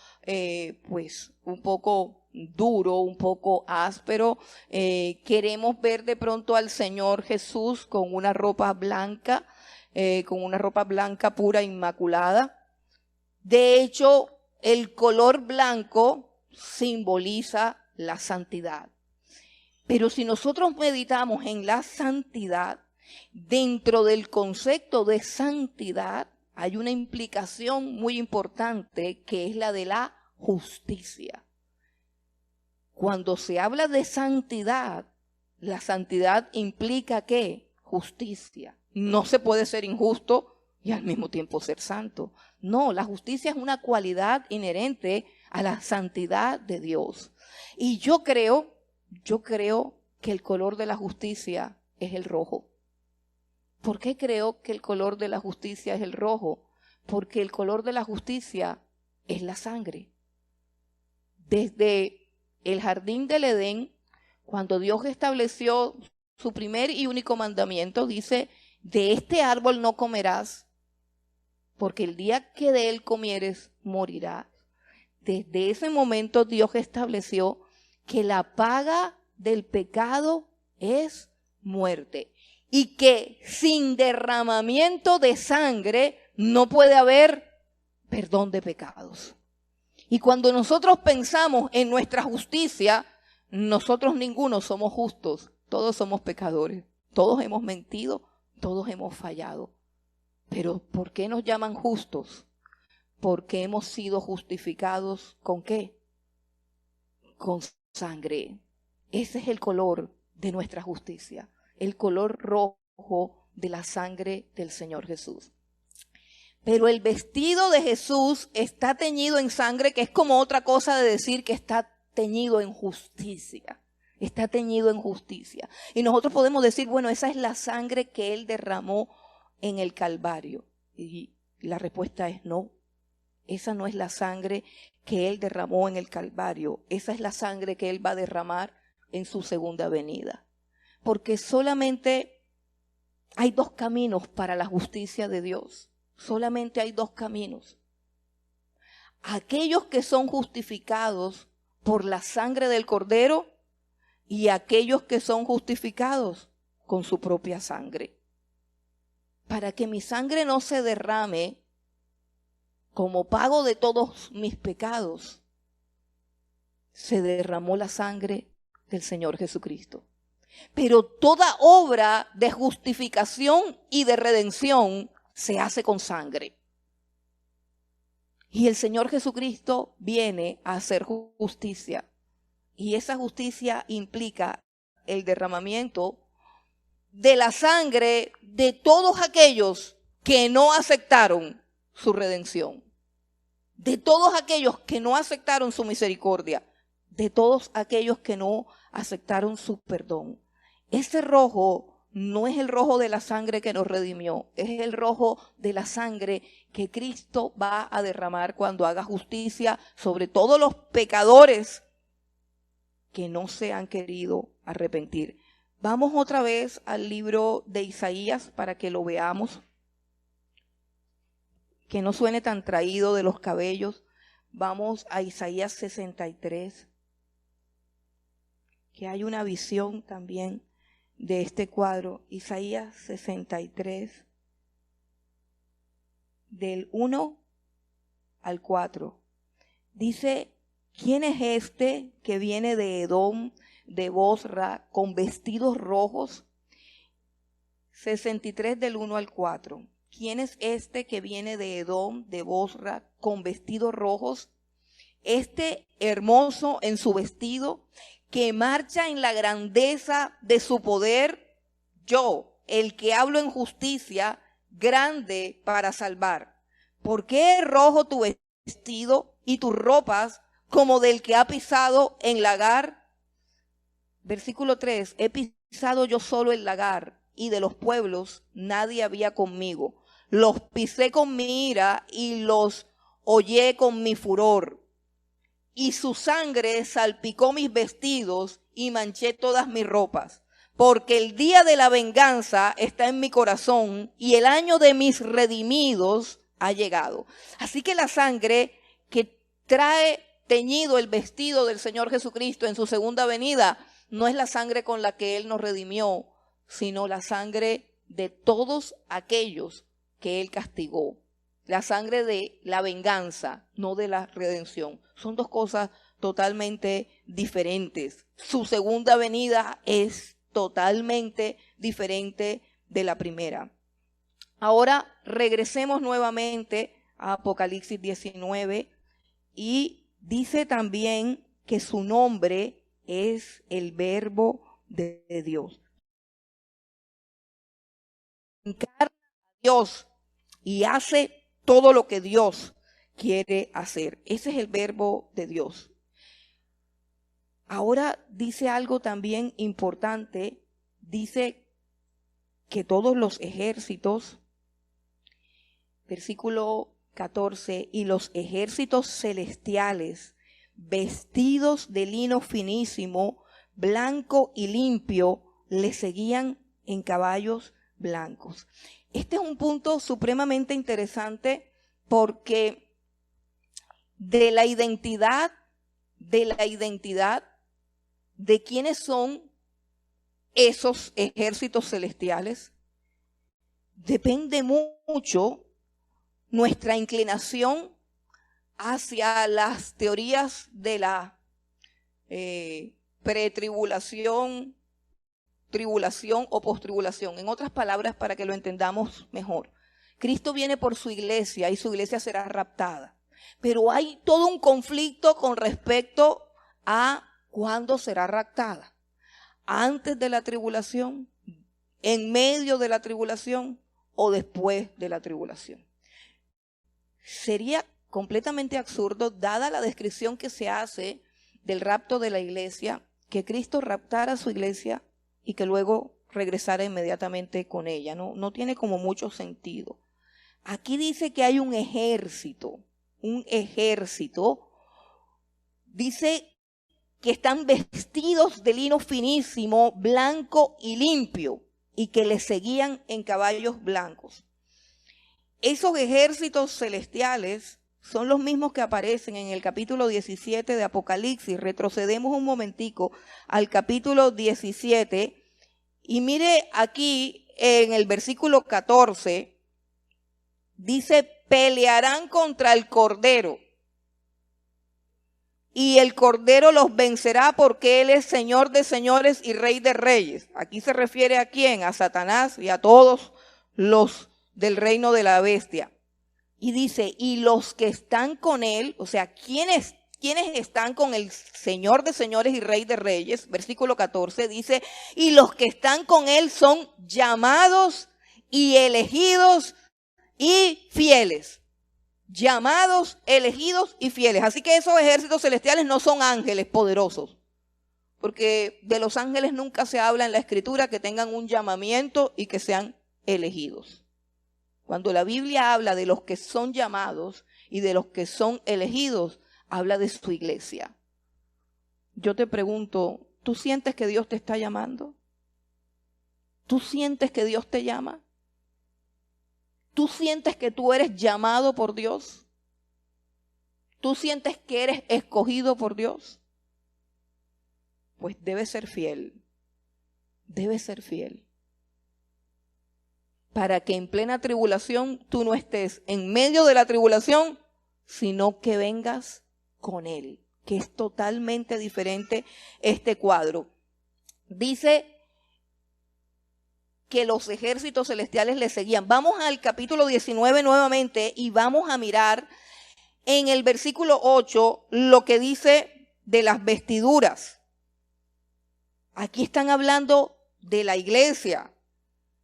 pues un poco duro, un poco áspero. Queremos ver de pronto al Señor Jesús con una ropa blanca, pura, inmaculada. De hecho, el color blanco simboliza la santidad. Pero si nosotros meditamos en la santidad, dentro del concepto de santidad hay una implicación muy importante que es la de la justicia. Cuando se habla de santidad, la santidad implica ¿qué? Justicia. No se puede ser injusto y al mismo tiempo ser santo. No, la justicia es una cualidad inherente a la santidad de Dios. Y yo creo que el color de la justicia es el rojo. ¿Por qué creo que el color de la justicia es el rojo? Porque el color de la justicia es la sangre. Desde el jardín del Edén, cuando Dios estableció su primer y único mandamiento, dice, de este árbol no comerás, porque el día que de él comieres, morirás. Desde ese momento Dios estableció que la paga del pecado es muerte y que sin derramamiento de sangre no puede haber perdón de pecados. Y cuando nosotros pensamos en nuestra justicia, nosotros ninguno somos justos, todos somos pecadores, todos hemos mentido, todos hemos fallado. Pero ¿por qué nos llaman justos? Porque hemos sido justificados ¿con qué? Con sangre. Ese es el color de nuestra justicia, el color rojo de la sangre del Señor Jesús. Pero el vestido de Jesús está teñido en sangre, que es como otra cosa de decir que está teñido en justicia. Está teñido en justicia. Y nosotros podemos decir, bueno, esa es la sangre que Él derramó en el Calvario. Y la respuesta es no. Esa no es la sangre que Él derramó en el Calvario. Esa es la sangre que Él va a derramar en su segunda venida. Porque solamente hay dos caminos para la justicia de Dios. Solamente hay dos caminos. aquellos que son justificados por la sangre del Cordero y aquellos que son justificados con su propia sangre. Para que mi sangre no se derrame como pago de todos mis pecados, se derramó la sangre del Señor Jesucristo. Pero toda obra de justificación y de redención se hace con sangre. Y el Señor Jesucristo viene a hacer justicia. Y esa justicia implica el derramamiento de la sangre de todos aquellos que no aceptaron su redención. De todos aquellos que no aceptaron su misericordia. De todos aquellos que no aceptaron su perdón. Ese rojo no es el rojo de la sangre que nos redimió, es el rojo de la sangre que Cristo va a derramar cuando haga justicia sobre todos los pecadores que no se han querido arrepentir. Vamos otra vez al libro de Isaías para que lo veamos, que no suene tan traído de los cabellos. Vamos a Isaías 63, que hay una visión también de este cuadro. Isaías 63, del 1 al 4. Dice: ¿quién es este que viene de Edom, de Bosra, con vestidos rojos? 63, del 1 al 4. ¿Quién es este que viene de Edom, de Bosra, con vestidos rojos? Este hermoso en su vestido, que marcha en la grandeza de su poder. Yo, el que hablo en justicia, grande para salvar. ¿Por qué es rojo tu vestido y tus ropas como del que ha pisado en lagar? Versículo 3. He pisado yo solo el lagar, y de los pueblos nadie había conmigo. Los pisé con mi ira y los hollé con mi furor. Y su sangre salpicó mis vestidos y manché todas mis ropas. Porque el día de la venganza está en mi corazón y el año de mis redimidos ha llegado. Así que la sangre que trae teñido el vestido del Señor Jesucristo en su segunda venida no es la sangre con la que Él nos redimió, sino la sangre de todos aquellos que Él castigó. La sangre de la venganza, no de la redención. Son dos cosas totalmente diferentes. Su segunda venida es totalmente diferente de la primera. Ahora regresemos nuevamente a Apocalipsis 19 y dice también que su nombre es el Verbo de Dios. Encarna a Dios y hace todo lo que Dios quiere hacer. Ese es el Verbo de Dios. Ahora dice algo también importante. Dice que todos los ejércitos, versículo 14, y los ejércitos celestiales, vestidos de lino finísimo, blanco y limpio, le seguían en caballos blancos. Este es un punto supremamente interesante porque de la identidad de quiénes son esos ejércitos celestiales depende mucho nuestra inclinación hacia las teorías de la pretribulación, tribulación o postribulación. En otras palabras, para que lo entendamos mejor, Cristo viene por su iglesia y su iglesia será raptada. Pero hay todo un conflicto con respecto a cuándo será raptada. Antes de la tribulación, en medio de la tribulación o después de la tribulación. Sería completamente absurdo, dada la descripción que se hace del rapto de la iglesia, que Cristo raptara a su iglesia y que luego regresara inmediatamente con ella. No tiene como mucho sentido. Aquí dice que hay un ejército. Dice que están vestidos de lino finísimo, blanco y limpio, y que le seguían en caballos blancos. Esos ejércitos celestiales son los mismos que aparecen en el capítulo 17 de Apocalipsis. Retrocedemos un momentico al capítulo 17 y mire aquí en el versículo 14, dice, pelearán contra el Cordero y el Cordero los vencerá porque Él es Señor de señores y Rey de reyes. Aquí se refiere ¿a quién? A Satanás y a todos los del reino de la bestia. Y dice, y los que están con Él, o sea, ¿quiénes están con el Señor de señores y Rey de reyes? Versículo 14 dice, y los que están con Él son llamados y elegidos y fieles. Llamados, elegidos y fieles. Así que esos ejércitos celestiales no son ángeles poderosos, porque de los ángeles nunca se habla en la Escritura que tengan un llamamiento y que sean elegidos. Cuando la Biblia habla de los que son llamados y de los que son elegidos, habla de su iglesia. Yo te pregunto, ¿tú sientes que Dios te está llamando? ¿Tú sientes que Dios te llama? ¿Tú sientes que tú eres llamado por Dios? ¿Tú sientes que eres escogido por Dios? Pues debes ser fiel. Debes ser fiel. Para que en plena tribulación tú no estés en medio de la tribulación, sino que vengas con Él, que es totalmente diferente este cuadro. Dice que los ejércitos celestiales le seguían. Vamos al capítulo 19 nuevamente y vamos a mirar en el versículo 8 lo que dice de las vestiduras. Aquí están hablando de la iglesia,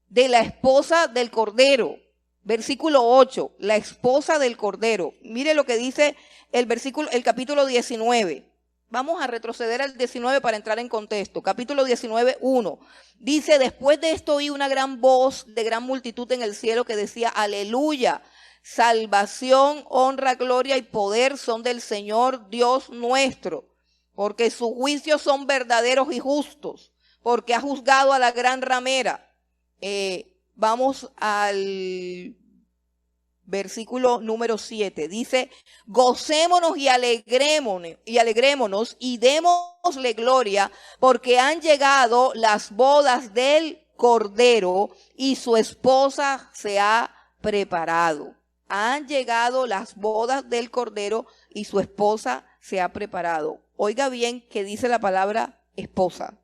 de la esposa del Cordero. Versículo 8, la esposa del Cordero. Mire lo que dice el capítulo 19. Vamos a retroceder al 19 para entrar en contexto. Capítulo 19, 1. Dice, después de esto oí una gran voz de gran multitud en el cielo que decía, aleluya, salvación, honra, gloria y poder son del Señor Dios nuestro, porque sus juicios son verdaderos y justos, porque ha juzgado a la gran ramera. Vamos al versículo número 7. Dice, gocémonos y alegrémonos y démosle gloria, porque han llegado las bodas del Cordero y su esposa se ha preparado. Han llegado las bodas del Cordero y su esposa se ha preparado. Oiga bien que dice la palabra esposa,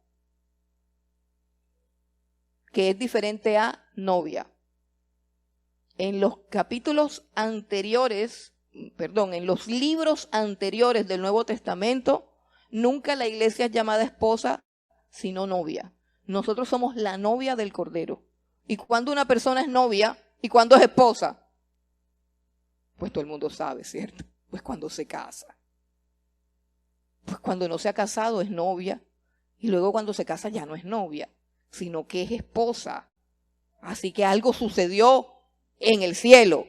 que es diferente a novia. En los capítulos anteriores, en los libros anteriores del Nuevo Testamento, nunca la iglesia es llamada esposa, sino novia. Nosotros somos la novia del Cordero. ¿Y cuándo una persona es novia y cuándo es esposa? Pues todo el mundo sabe, ¿cierto? Pues cuando se casa. Pues cuando no se ha casado es novia y luego cuando se casa ya no es novia, sino que es esposa. Así que algo sucedió en el cielo.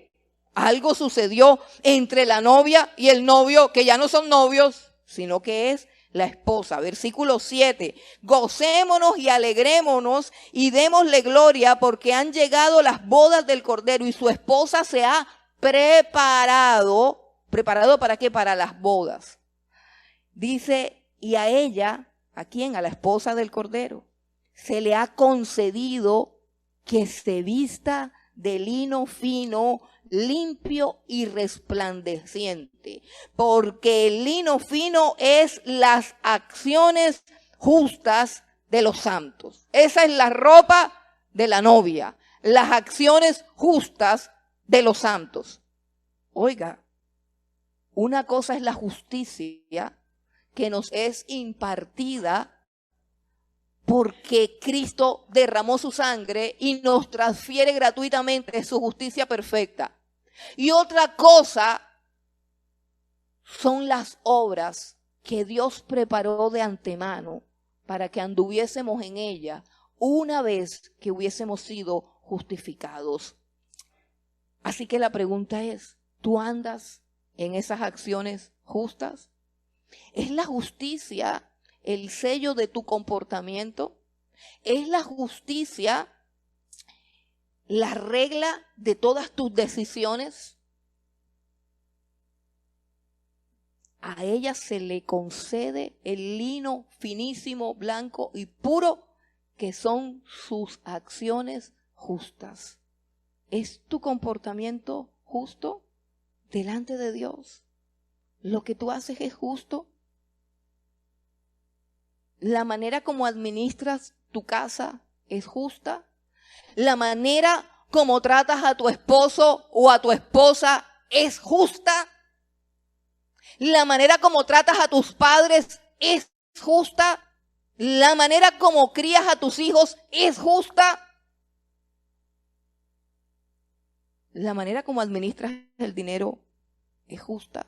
Algo sucedió entre la novia y el novio, que ya no son novios, sino que es la esposa. Versículo 7. Gocémonos y alegrémonos y démosle gloria, porque han llegado las bodas del Cordero y su esposa se ha preparado. ¿Preparado para qué? Para las bodas. Dice, y a ella, ¿a quién? A la esposa del Cordero, se le ha concedido que se vista de lino fino, limpio y resplandeciente, porque el lino fino es las acciones justas de los santos. Esa es la ropa de la novia, las acciones justas de los santos. Oiga, una cosa es la justicia que nos es impartida porque Cristo derramó su sangre y nos transfiere gratuitamente su justicia perfecta. Y otra cosa son las obras que Dios preparó de antemano para que anduviésemos en ella una vez que hubiésemos sido justificados. Así que la pregunta es, ¿tú andas en esas acciones justas? ¿Es la justicia el sello de tu comportamiento? ¿Es la justicia la regla de todas tus decisiones? a ella se le concede el lino finísimo, blanco y puro, que son sus acciones justas. ¿Es tu comportamiento justo delante de Dios? ¿Lo que tú haces es justo? ¿La manera como administras tu casa es justa? ¿La manera como tratas a tu esposo o a tu esposa es justa? ¿La manera como tratas a tus padres es justa? ¿La manera como crías a tus hijos es justa? ¿La manera como administras el dinero es justa?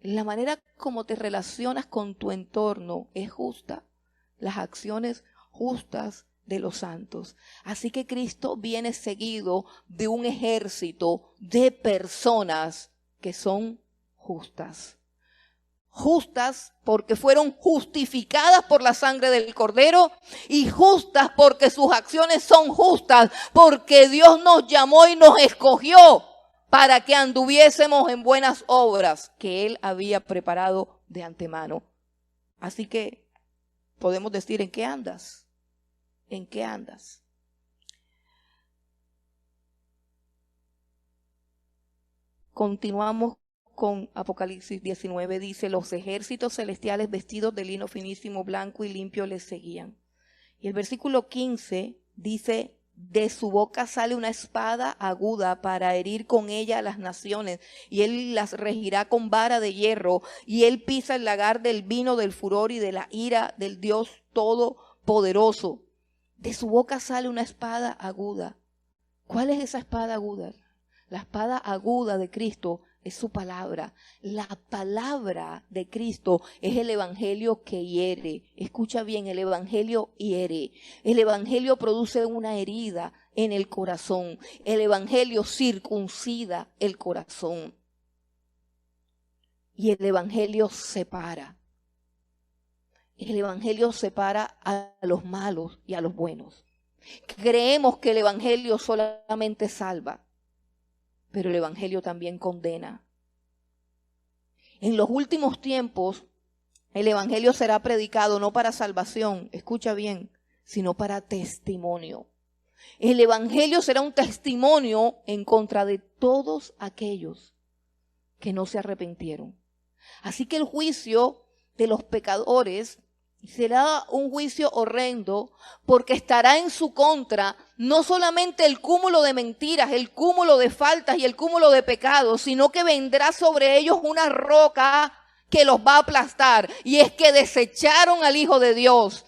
¿La manera como te relacionas con tu entorno es justa? Las acciones justas de los santos. Así que Cristo viene seguido de un ejército de personas que son justas. Justas porque fueron justificadas por la sangre del Cordero, y justas porque sus acciones son justas, porque Dios nos llamó y nos escogió para que anduviésemos en buenas obras que Él había preparado de antemano. Así que podemos decir, ¿en qué andas? ¿En qué andas? Continuamos con Apocalipsis 19, dice: los ejércitos celestiales vestidos de lino finísimo, blanco y limpio les seguían. Y el versículo 15 dice: de su boca sale una espada aguda para herir con ella a las naciones, y él las regirá con vara de hierro, y él pisa el lagar del vino del furor y de la ira del Dios Todopoderoso. De su boca sale una espada aguda. ¿Cuál es esa espada aguda? La espada aguda de Cristo es su palabra. La palabra de Cristo es el evangelio que hiere. Escucha bien, el evangelio hiere. El evangelio produce una herida en el corazón. El evangelio circuncida el corazón. Y el evangelio separa. El evangelio separa a los malos y a los buenos. Creemos que el evangelio solamente salva, pero el evangelio también condena. En los últimos tiempos, el evangelio será predicado no para salvación, escucha bien, sino para testimonio. El evangelio será un testimonio en contra de todos aquellos que no se arrepintieron. Así que el juicio de los pecadores será un juicio horrendo, porque estará en su contra no solamente el cúmulo de mentiras, el cúmulo de faltas y el cúmulo de pecados, sino que vendrá sobre ellos una roca que los va a aplastar. Y es que desecharon al Hijo de Dios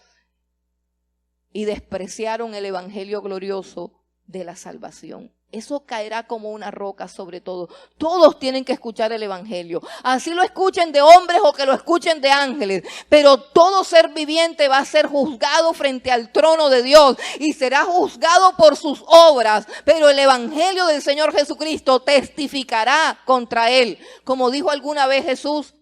y despreciaron el evangelio glorioso de la salvación. Eso caerá como una roca sobre todo. Todos tienen que escuchar el evangelio. Así lo escuchen de hombres o que lo escuchen de ángeles. Pero todo ser viviente va a ser juzgado frente al trono de Dios y será juzgado por sus obras. Pero el evangelio del Señor Jesucristo testificará contra él. Como dijo alguna vez Jesús,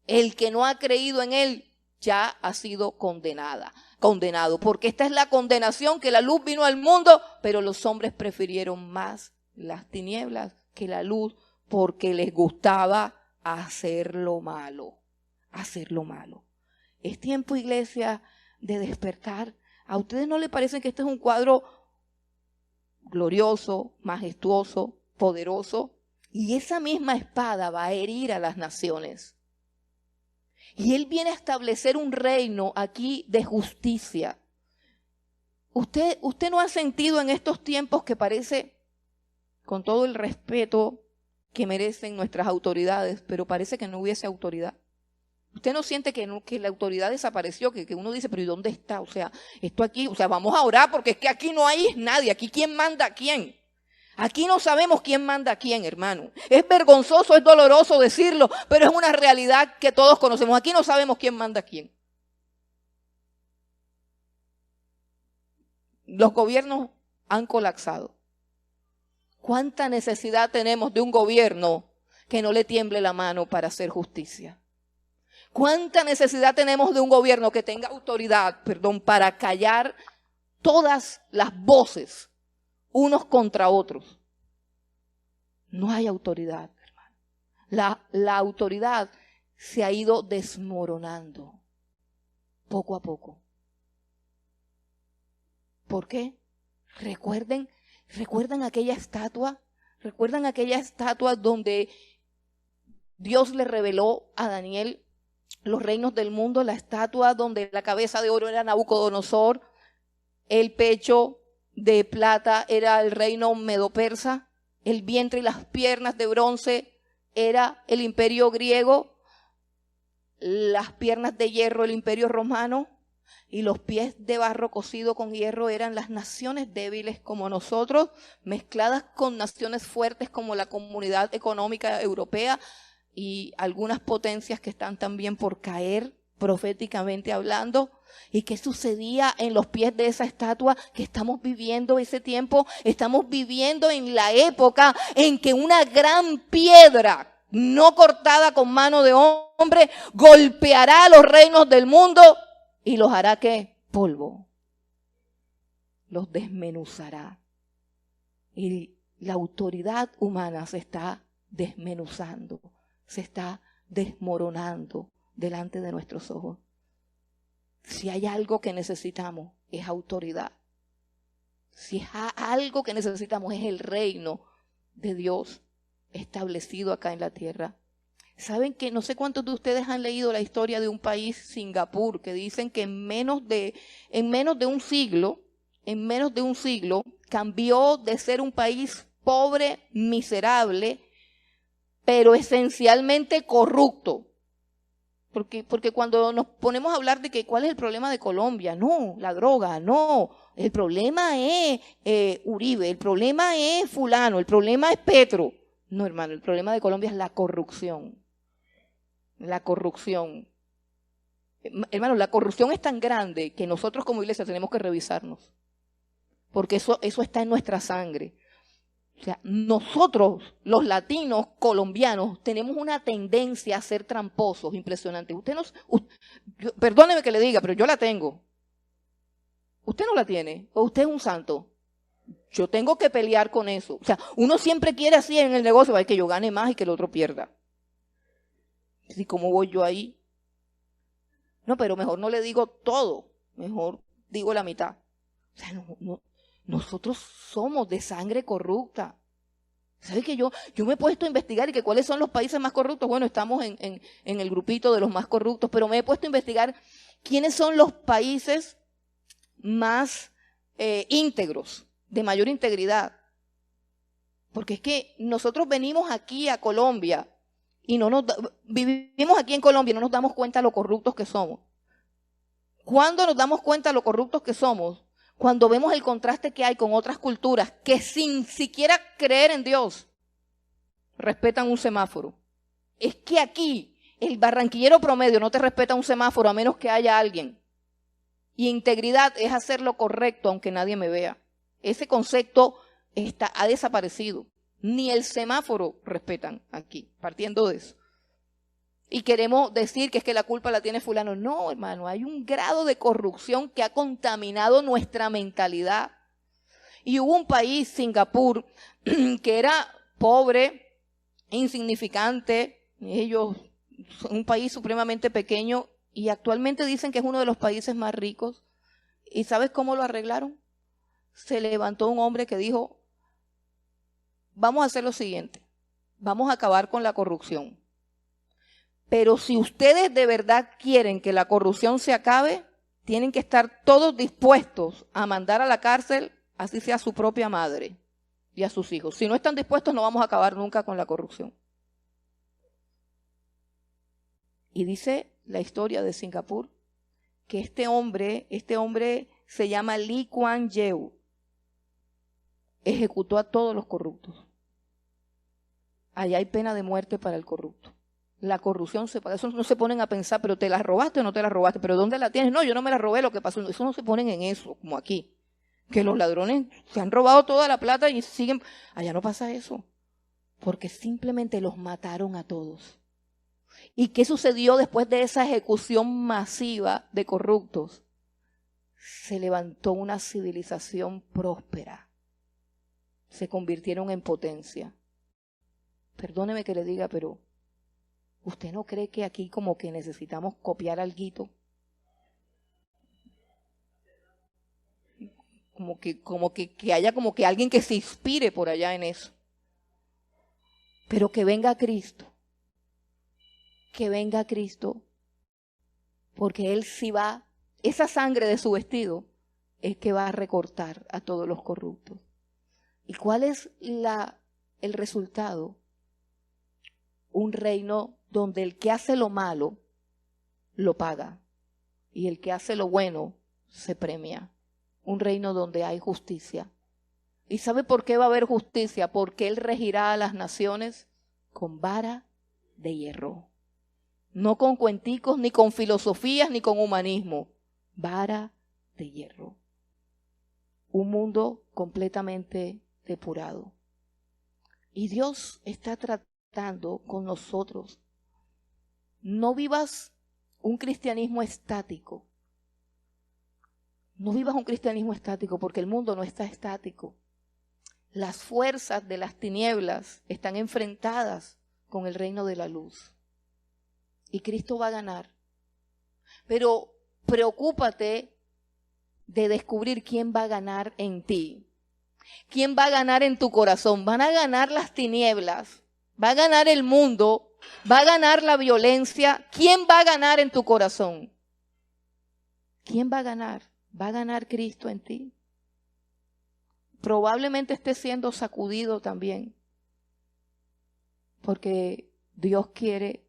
el que no ha creído en él ya ha sido condenado, porque esta es la condenación, que la luz vino al mundo, pero los hombres prefirieron más las tinieblas que la luz, porque les gustaba hacer lo malo. Es tiempo, iglesia, de despertar. ¿A ustedes no les parece que este es un cuadro glorioso, majestuoso, poderoso? Y esa misma espada va a herir a las naciones. Y Él viene a establecer un reino aquí de justicia. ¿Usted no ha sentido en estos tiempos que parece, con todo el respeto que merecen nuestras autoridades, pero parece que no hubiese autoridad? ¿Usted no siente que la autoridad desapareció? Que uno dice, pero ¿y dónde está? O sea, esto aquí, vamos a orar porque es que aquí no hay nadie. Aquí ¿quién manda a quién? Aquí no sabemos quién manda a quién, hermano. Es vergonzoso, es doloroso decirlo, pero es una realidad que todos conocemos. Aquí no sabemos quién manda a quién. Los gobiernos han colapsado. ¿Cuánta necesidad tenemos de un gobierno que no le tiemble la mano para hacer justicia? ¿Cuánta necesidad tenemos de un gobierno que tenga autoridad, para callar todas las voces unos contra otros? No hay autoridad, hermano. La autoridad se ha ido desmoronando poco a poco. ¿Por qué? ¿Recuerdan aquella estatua? ¿Recuerdan aquella estatua donde Dios le reveló a Daniel los reinos del mundo? La estatua donde la cabeza de oro era Nabucodonosor, el pecho de plata era el reino medo-persa, el vientre y las piernas de bronce era el imperio griego, las piernas de hierro el imperio romano y los pies de barro cocido con hierro eran las naciones débiles como nosotros, mezcladas con naciones fuertes como la Comunidad Económica Europea y algunas potencias que están también por caer proféticamente hablando. ¿Y qué sucedía en los pies de esa estatua? Que estamos viviendo ese tiempo, estamos viviendo en la época en que una gran piedra no cortada con mano de hombre golpeará a los reinos del mundo y los hará ¿qué? Polvo. Los desmenuzará. Y la autoridad humana se está desmenuzando, se está desmoronando delante de nuestros ojos. Si hay algo que necesitamos, es autoridad. Si es algo que necesitamos, es el reino de Dios establecido acá en la tierra. ¿Saben que no sé cuántos de ustedes han leído la historia de un país, Singapur, que dicen que en menos de un siglo, cambió de ser un país pobre, miserable, pero esencialmente corrupto? Porque cuando nos ponemos a hablar de que cuál es el problema de Colombia, no, la droga, no, el problema es Uribe, el problema es fulano, el problema es Petro. No, hermano, el problema de Colombia es la corrupción. La corrupción. Hermano, la corrupción es tan grande que nosotros como iglesia tenemos que revisarnos. Porque eso está en nuestra sangre. O sea, nosotros, los latinos colombianos, tenemos una tendencia a ser tramposos impresionante. Perdóneme que le diga, pero yo la tengo. ¿Usted no la tiene? ¿O usted es un santo? Yo tengo que pelear con eso. O sea, uno siempre quiere así en el negocio, que yo gane más y que el otro pierda. ¿Y cómo voy yo ahí? No, pero mejor no le digo todo, mejor digo la mitad. O sea, nosotros somos de sangre corrupta. ¿Sabes que yo me he puesto a investigar y que cuáles son los países más corruptos? Bueno, estamos en el grupito de los más corruptos, pero me he puesto a investigar quiénes son los países más íntegros, de mayor integridad. Porque es que nosotros venimos aquí a Colombia y vivimos aquí en Colombia y no nos damos cuenta de lo corruptos que somos. ¿Cuándo nos damos cuenta de lo corruptos que somos? Cuando vemos el contraste que hay con otras culturas que sin siquiera creer en Dios respetan un semáforo. Es que aquí el barranquillero promedio no te respeta un semáforo a menos que haya alguien. Y integridad es hacer lo correcto aunque nadie me vea. Ese concepto ha desaparecido. Ni el semáforo respetan aquí, partiendo de eso. Y queremos decir que es que la culpa la tiene fulano. No, hermano, hay un grado de corrupción que ha contaminado nuestra mentalidad. Y hubo un país, Singapur, que era pobre, insignificante, un país supremamente pequeño, y actualmente dicen que es uno de los países más ricos. ¿Y sabes cómo lo arreglaron? Se levantó un hombre que dijo, vamos a hacer lo siguiente, vamos a acabar con la corrupción. Pero si ustedes de verdad quieren que la corrupción se acabe, tienen que estar todos dispuestos a mandar a la cárcel, así sea a su propia madre y a sus hijos. Si no están dispuestos, no vamos a acabar nunca con la corrupción. Y dice la historia de Singapur que este hombre se llama Lee Kuan Yew, ejecutó a todos los corruptos. Allá hay pena de muerte para el corrupto. La corrupción se paga. Eso no se ponen a pensar, pero ¿te la robaste o no te la robaste? ¿Pero dónde la tienes? No, yo no me la robé, lo que pasó. Eso no se ponen en eso, como aquí. Que los ladrones se han robado toda la plata y siguen. Allá no pasa eso. Porque simplemente los mataron a todos. ¿Y qué sucedió después de esa ejecución masiva de corruptos? Se levantó una civilización próspera. Se convirtieron en potencia. Perdóneme que le diga, pero ¿Usted no cree que aquí como que necesitamos copiar alguito? Que haya como que alguien que se inspire por allá en eso. Pero que venga Cristo. Que venga Cristo. Porque Él sí va, esa sangre de su vestido es que va a recortar a todos los corruptos. ¿Y cuál es el resultado? Un reino donde el que hace lo malo lo paga y el que hace lo bueno se premia. Un reino donde hay justicia. ¿Y sabe por qué va a haber justicia? Porque Él regirá a las naciones con vara de hierro. No con cuenticos, ni con filosofías, ni con humanismo. Vara de hierro. Un mundo completamente depurado. Y Dios está tratando con nosotros. No vivas un cristianismo estático. No vivas un cristianismo estático porque el mundo no está estático. Las fuerzas de las tinieblas están enfrentadas con el reino de la luz. Y Cristo va a ganar. Pero preocúpate de descubrir quién va a ganar en ti. ¿Quién va a ganar en tu corazón? Van a ganar las tinieblas, va a ganar el mundo, va a ganar la violencia. ¿Quién va a ganar en tu corazón? ¿Quién va a ganar? ¿Va a ganar Cristo en ti? Probablemente esté siendo sacudido también, porque Dios quiere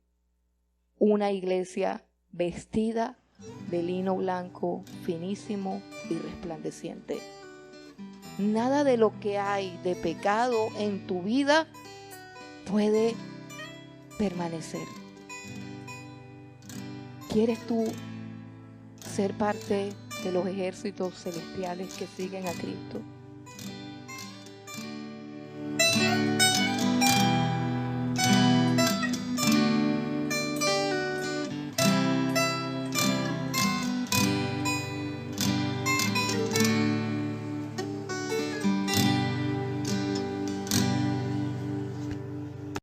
una iglesia vestida de lino blanco, finísimo y resplandeciente. Nada de lo que hay de pecado en tu vida puede permanecer. ¿Quieres tú ser parte de los ejércitos celestiales que siguen a Cristo?